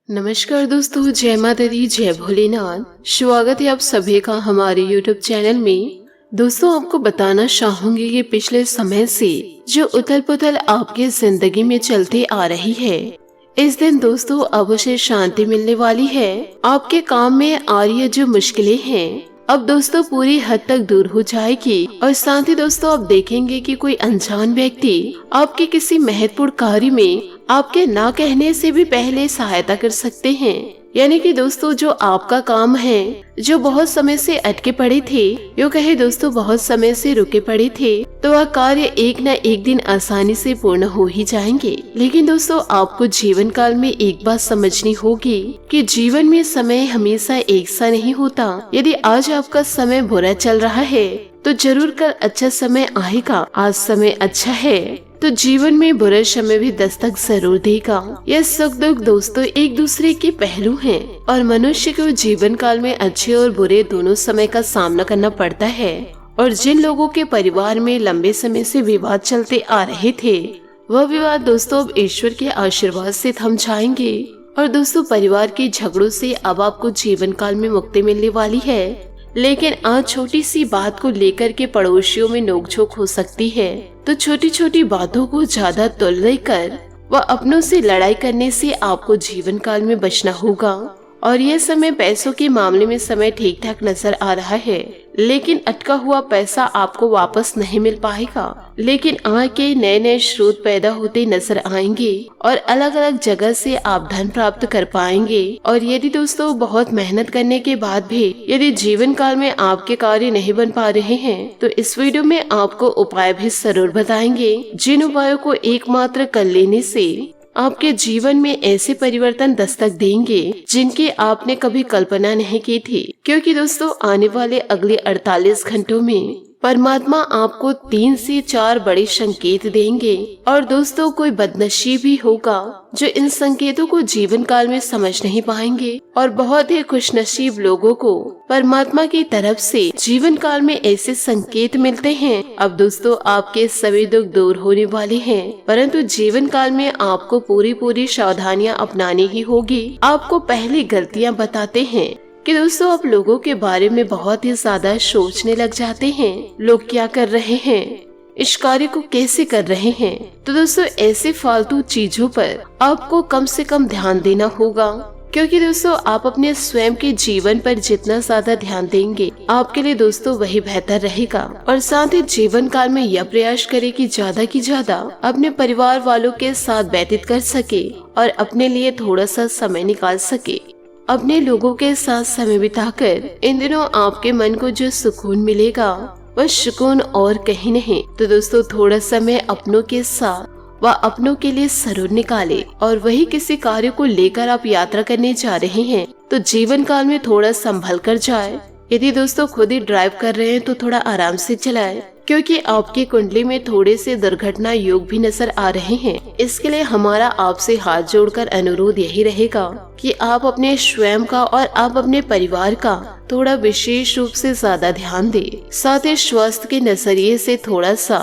नमस्कार दोस्तों, जय माता दी, जय भोलेनाथ। स्वागत है आप सभी का हमारे YouTube चैनल में। दोस्तों, आपको बताना चाहूंगी कि पिछले समय से जो उथल पुथल आपकी जिंदगी में चलती आ रही है, इस दिन दोस्तों अब उसे शांति मिलने वाली है। आपके काम में आ रही है जो मुश्किलें हैं, अब दोस्तों पूरी हद तक दूर हो जाएगी। और साथ ही दोस्तों आप देखेंगे कि कोई अनजान व्यक्ति आपके किसी महत्वपूर्ण कार्य में आपके ना कहने से भी पहले सहायता कर सकते हैं। यानी कि दोस्तों जो आपका काम है, जो बहुत समय से अटके पड़े थे, यो कहे दोस्तों बहुत समय से रुके पड़े थे, तो वह कार्य एक न एक दिन आसानी से पूर्ण हो ही जाएंगे। लेकिन दोस्तों आपको जीवन काल में एक बात समझनी होगी कि जीवन में समय हमेशा एक सा नहीं होता। यदि आज आपका समय बुरा चल रहा है तो जरूर कल अच्छा समय आएगा। आज समय अच्छा है तो जीवन में बुरा समय भी दस्तक जरूर देगा। यह सुख दुख दोस्तों एक दूसरे के पहलू हैं और मनुष्य को जीवन काल में अच्छे और बुरे दोनों समय का सामना करना पड़ता है। और जिन लोगों के परिवार में लंबे समय से विवाद चलते आ रहे थे, वह विवाद दोस्तों अब ईश्वर के आशीर्वाद से थम जाएंगे। और दोस्तों परिवार के झगड़ों से अब आपको जीवन काल में मुक्ति मिलने वाली है। लेकिन आज छोटी सी बात को लेकर के पड़ोसियों में नोकझोंक हो सकती है, तो छोटी छोटी बातों को ज्यादा तुल देकर व अपनों से लड़ाई करने से आपको जीवन काल में बचना होगा। और यह समय पैसों के मामले में समय ठीक ठाक नजर आ रहा है, लेकिन अटका हुआ पैसा आपको वापस नहीं मिल पाएगा। लेकिन आय के नए नए स्रोत पैदा होते नजर आएंगे और अलग अलग जगह से आप धन प्राप्त कर पाएंगे। और यदि दोस्तों बहुत मेहनत करने के बाद भी यदि जीवन काल में आपके कार्य नहीं बन पा रहे हैं, तो इस वीडियो में आपको उपाय भी जरूर बताएंगे, जिन उपायों को एकमात्र कर लेने से आपके जीवन में ऐसे परिवर्तन दस्तक देंगे जिनकी आपने कभी कल्पना नहीं की थी। क्योंकि दोस्तों आने वाले अगले 48 घंटों में परमात्मा आपको 3 से 4 बड़े संकेत देंगे। और दोस्तों कोई बदनसीब भी होगा जो इन संकेतों को जीवन काल में समझ नहीं पाएंगे, और बहुत ही खुशनसीब लोगों को परमात्मा की तरफ से जीवन काल में ऐसे संकेत मिलते हैं। अब दोस्तों आपके सभी दुख दूर होने वाले हैं, परंतु जीवन काल में आपको पूरी सावधानियां अपनानी ही होगी। आपको पहली गलतियां बताते हैं कि दोस्तों आप लोगों के बारे में बहुत ही ज्यादा सोचने लग जाते हैं। लोग क्या कर रहे हैं, इस कार्य को कैसे कर रहे हैं। तो दोस्तों ऐसे फालतू चीजों पर आपको कम से कम ध्यान देना होगा, क्योंकि दोस्तों आप अपने स्वयं के जीवन पर जितना ज्यादा ध्यान देंगे आपके लिए दोस्तों वही बेहतर रहेगा। और साथ ही जीवन काल में यह प्रयास करें कि ज्यादा की ज्यादा अपने परिवार वालों के साथ व्यतीत कर सके और अपने लिए थोड़ा सा समय निकाल सके। अपने लोगों के साथ समय बिताकर इन दिनों आपके मन को जो सुकून मिलेगा वह सुकून और कहीं नहीं। तो दोस्तों थोड़ा समय अपनों के साथ व अपनों के लिए जरूर निकाले। और वही किसी कार्य को लेकर आप यात्रा करने जा रहे हैं तो जीवन काल में थोड़ा संभल कर जाए। यदि दोस्तों खुद ही ड्राइव कर रहे हैं तो थोड़ा आराम से चलाएं, क्योंकि आपकी कुंडली में थोड़े से दुर्घटना योग भी नजर आ रहे हैं। इसके लिए हमारा आपसे हाथ जोड़कर अनुरोध यही रहेगा कि आप अपने स्वयं का और आप अपने परिवार का थोड़ा विशेष रूप से ज्यादा ध्यान दें। साथ ही स्वास्थ्य के नजरिए से थोड़ा सा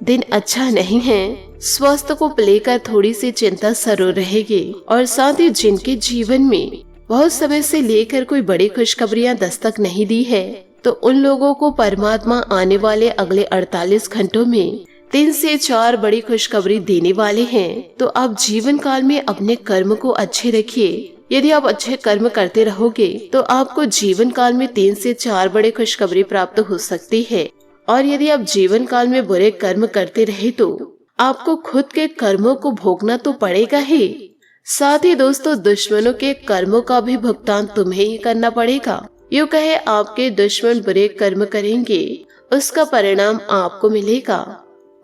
दिन अच्छा नहीं है, स्वास्थ्य को लेकर थोड़ी सी चिंता जरूर रहेगी। और साथ ही जिनके जीवन में बहुत समय से लेकर कोई बड़ी खुशखबरियां दस्तक नहीं दी है, तो उन लोगों को परमात्मा आने वाले अगले 48 घंटों में 3 से 4 बड़ी खुशखबरी देने वाले हैं। तो आप जीवन काल में अपने कर्म को अच्छे रखिए। यदि आप अच्छे कर्म करते रहोगे तो आपको जीवन काल में 3 से 4 बड़े खुशखबरी प्राप्त हो सकती है। और यदि आप जीवन काल में बुरे कर्म करते रहे तो आपको खुद के कर्मों को भोगना तो पड़ेगा ही, साथ ही दोस्तों दुश्मनों के कर्मों का भी भुगतान तुम्हें ही करना पड़ेगा। यूँ कहे आपके दुश्मन बुरे कर्म करेंगे, उसका परिणाम आपको मिलेगा।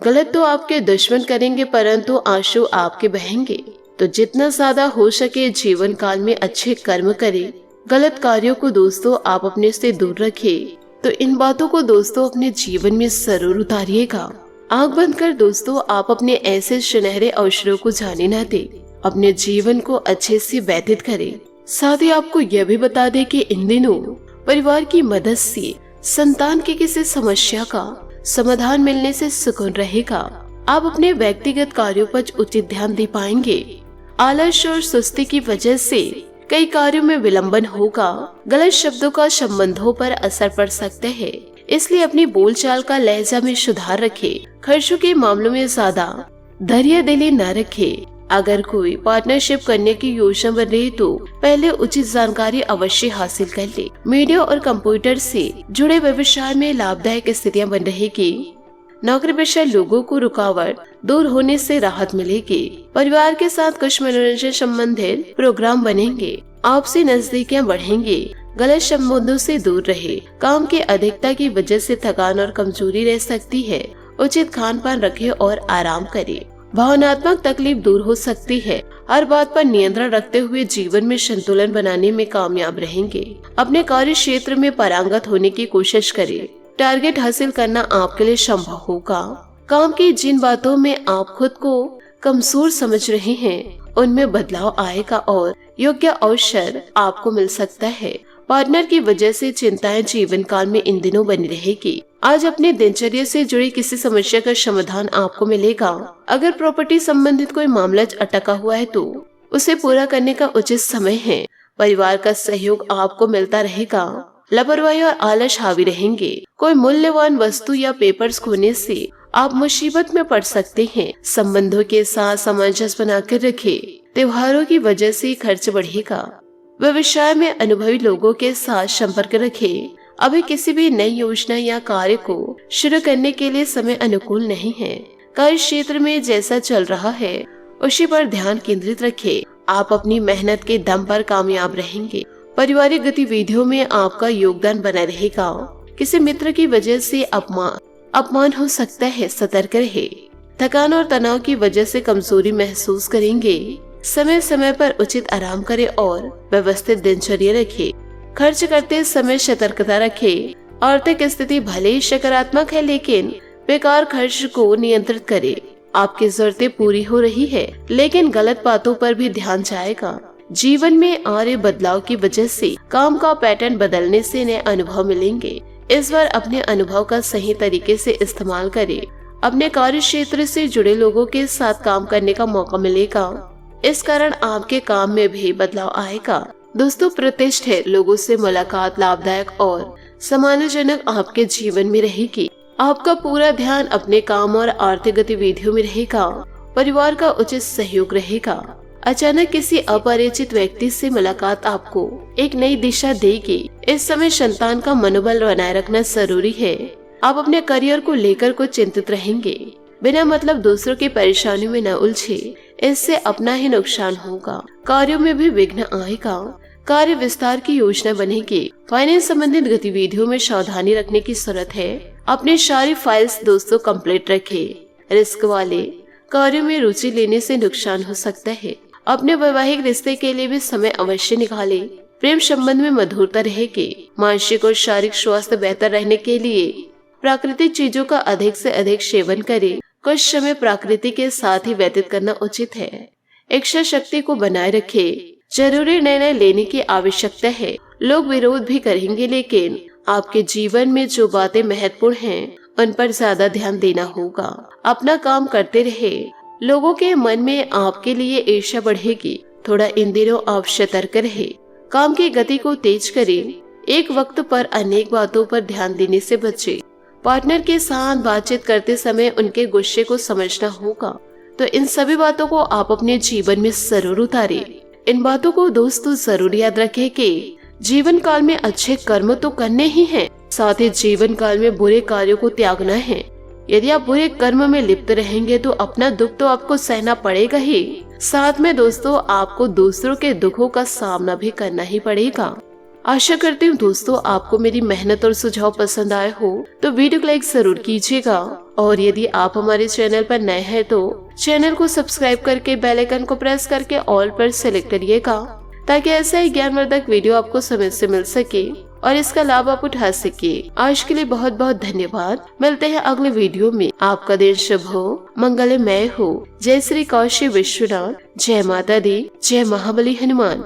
गलत तो आपके दुश्मन करेंगे, परंतु आंसू आपके बहेंगे। तो जितना ज्यादा हो सके जीवन काल में अच्छे कर्म करें। गलत कार्यों को दोस्तों आप अपने से दूर रखें। तो इन बातों को दोस्तों अपने जीवन में जरूर उतारिएगा। आँख बंद कर दोस्तों आप अपने ऐसे सुनहरे अवसरों को जाने न दे, अपने जीवन को अच्छे से व्यतीत करें। साथ ही आपको यह भी बता दें कि इन दिनों परिवार की मदद से संतान की किसी समस्या का समाधान मिलने से सुकून रहेगा। आप अपने व्यक्तिगत कार्यों पर उचित ध्यान दे पाएंगे। आलस और सुस्ती की वजह से कई कार्यों में विलंबन होगा। गलत शब्दों का संबंधों पर असर पड़ सकता है, इसलिए अपनी बोलचाल का लहजा में सुधार रखें। खर्चों के मामलों में ज्यादा धैर्य दिली न रखें। अगर कोई पार्टनरशिप करने की योजना बन रही तो पहले उचित जानकारी अवश्य हासिल कर ले। मीडिया और कंप्यूटर से जुड़े व्यवसाय में लाभदायक स्थितियां बन रहेगी। नौकरी पेशा लोगों को रुकावट दूर होने से राहत मिलेगी। परिवार के साथ कुछ मनोरंजन संबंधित प्रोग्राम बनेंगे। आपसी नजदीकियां बढ़ेंगी। गलत संबंधों से दूर रहे। काम की अधिकता की वजह से थकान और कमजोरी रह सकती है। उचित खान पान रखें और आराम करें। भावनात्मक तकलीफ दूर हो सकती है। हर बात पर नियंत्रण रखते हुए जीवन में संतुलन बनाने में कामयाब रहेंगे। अपने कार्य क्षेत्र में पारंगत होने की कोशिश करें। टारगेट हासिल करना आपके लिए संभव होगा। काम की जिन बातों में आप खुद को कमजोर समझ रहे हैं उनमें बदलाव आएगा और योग्य अवसर आपको मिल सकता है। पार्टनर की वजह से चिंताएं जीवन काल में इन दिनों बनी रहेगी। आज अपने दिनचर्या से जुड़ी किसी समस्या का समाधान आपको मिलेगा। अगर प्रॉपर्टी संबंधित कोई मामला अटका हुआ है तो उसे पूरा करने का उचित समय है। परिवार का सहयोग आपको मिलता रहेगा। लापरवाही और आलस हावी रहेंगे। कोई मूल्यवान वस्तु या पेपर्स खोने से आप मुसीबत में पड़ सकते हैं। संबंधों के साथ सामंजस्य बनाकर रखें। त्योहारों की वजह से खर्च बढ़ेगा। व्यवसाय में अनुभवी लोगों के साथ संपर्क रखें। अभी किसी भी नई योजना या कार्य को शुरू करने के लिए समय अनुकूल नहीं है। कार्य क्षेत्र में जैसा चल रहा है उसी पर ध्यान केंद्रित रखें। आप अपनी मेहनत के दम पर कामयाब रहेंगे। पारिवारिक गतिविधियों में आपका योगदान बना रहेगा। किसी मित्र की वजह से अपमान हो सकता है, सतर्क रहे। थकान और तनाव की वजह से कमजोरी महसूस करेंगे। समय समय पर उचित आराम करें और व्यवस्थित दिनचर्या रखें। खर्च करते समय सतर्कता रखें। आर्थिक स्थिति भले ही सकारात्मक है लेकिन बेकार खर्च को नियंत्रित करें। आपकी जरूरतें पूरी हो रही है लेकिन गलत बातों पर भी ध्यान जाएगा। जीवन में आ रहे बदलाव की वजह से काम का पैटर्न बदलने से नए अनुभव मिलेंगे। इस बार अपने अनुभव का सही तरीके से इस्तेमाल करें। अपने कार्य क्षेत्र से जुड़े लोगों के साथ काम करने का मौका मिलेगा। इस कारण आपके काम में भी बदलाव आएगा। दोस्तों, प्रतिष्ठित लोगों से मुलाकात लाभदायक और सम्मानजनक आपके जीवन में रहेगी। आपका पूरा ध्यान अपने काम और आर्थिक गतिविधियों में रहेगा। परिवार का उचित सहयोग रहेगा। अचानक किसी अपरिचित व्यक्ति से मुलाकात आपको एक नई दिशा देगी। इस समय संतान का मनोबल बनाए रखना जरूरी है। आप अपने करियर को लेकर कुछ चिंतित रहेंगे। बिना मतलब दूसरों की परेशानियों में न उलझे, इससे अपना ही नुकसान होगा। कार्यों में भी विघ्न आएगा। कार्य विस्तार की योजना बनेगी। फाइनेंस संबंधित गतिविधियों में सावधानी रखने की जरूरत है। अपने सारी फाइल्स दोस्तों कंप्लीट रखें। रिस्क वाले कार्यों में रुचि लेने से नुकसान हो सकता है। अपने वैवाहिक रिश्ते के लिए भी समय अवश्य निकालें। प्रेम संबंध में मधुरता रहेगी। मानसिक और शारीरिक स्वास्थ्य बेहतर रहने के लिए प्राकृतिक चीजों का अधिक से अधिक सेवन करें। कुछ समय प्रकृति के साथ ही व्यतीत करना उचित है। इच्छा शक्ति को बनाए रखें। जरूरी निर्णय लेने की आवश्यकता है। लोग विरोध भी करेंगे लेकिन आपके जीवन में जो बातें महत्वपूर्ण हैं उन पर ज्यादा ध्यान देना होगा। अपना काम करते रहे। लोगों के मन में आपके लिए ईर्ष्या बढ़ेगी। थोड़ा इन दिनों आप सतर्क रहे। काम की गति को तेज करें। एक वक्त पर अनेक बातों पर ध्यान देने से बचें। पार्टनर के साथ बातचीत करते समय उनके गुस्से को समझना होगा, तो इन सभी बातों को आप अपने जीवन में जरूर उतारें। इन बातों को दोस्तों जरूर याद रखें कि जीवन काल में अच्छे कर्म तो करने ही हैं, साथ ही जीवन काल में बुरे कार्यों को त्यागना है। यदि आप बुरे कर्म में लिप्त रहेंगे तो अपना दुख तो आपको सहना पड़ेगा ही, साथ में दोस्तों आपको दूसरों के दुखों का सामना भी करना ही पड़ेगा। आशा करती हूँ दोस्तों आपको मेरी मेहनत और सुझाव पसंद आए हो तो वीडियो को लाइक जरूर कीजिएगा। और यदि आप हमारे चैनल पर नए हैं तो चैनल को सब्सक्राइब करके बेल आइकन को प्रेस करके ऑल पर सेलेक्ट करिएगा, ताकि ऐसा ही ज्ञानवर्धक वीडियो आपको समय से मिल सके और इसका लाभ आप उठा सके। आज के लिए बहुत बहुत धन्यवाद। मिलते हैं अगले वीडियो में। आपका दिन शुभ हो, मंगलमय हो। जय श्री काशी विश्वनाथ। जय माता दी। जय महाबली हनुमान।